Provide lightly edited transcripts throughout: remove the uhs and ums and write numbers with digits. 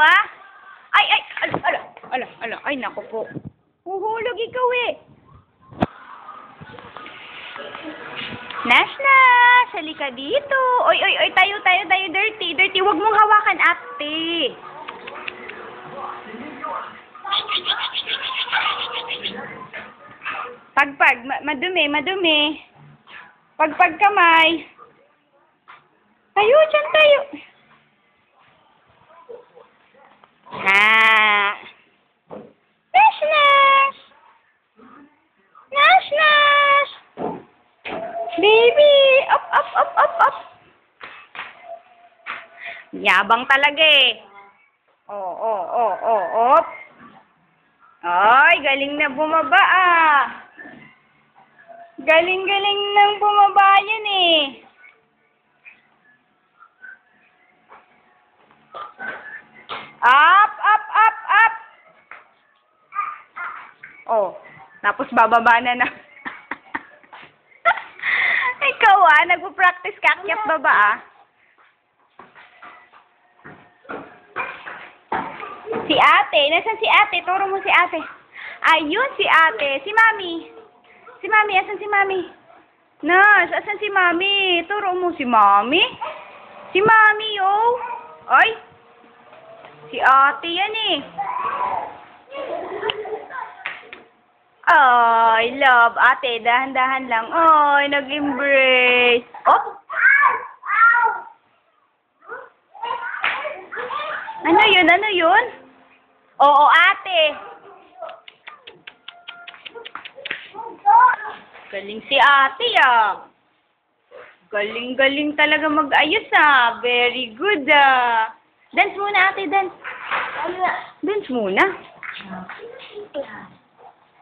ah. Ay, ala, ay, naku po. Huhulog ikaw eh. Nash, halika dito. Oy, tayo, dirty. Huwag mong hawakan, ate. Pagpag, madumi. Pagpag kamay. Tayo, dyan tayo. Nash! Baby! Up! Yabang talaga eh. Op. Ay, galing na bumaba ah. Galing nang bumaba yan eh. Up! Oh, tapos bababa na. Ikaw ah, nagpo-practice ka akyat baba ah. Si ate, nasan si ate? Turo mo si ate. Ayun si ate, si mami. Asan si mami? Nash, asan si mami? Turo mo si mami. Si mami, yo. Ay, si ate yan eh. Ay, love. Ate, dahan-dahan lang. Ay, nag-embrace. Oh! Ano yun? Oo, ate. Galing si ate ah. Galing talaga mag-ayos ah. Very good ah. Dance muna ate, dance. Dance muna.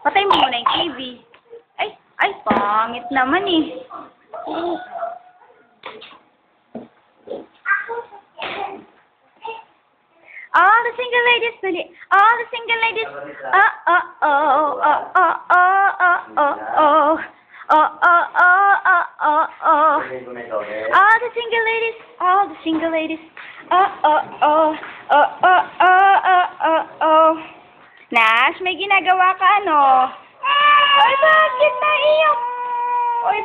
Patay mo muna yung TV. Ay, pangit naman eh. All the single ladies, all the single ladies. All the single ladies. Nash, may ginagawa ka ano? Ay, bakit naiyak? Ay,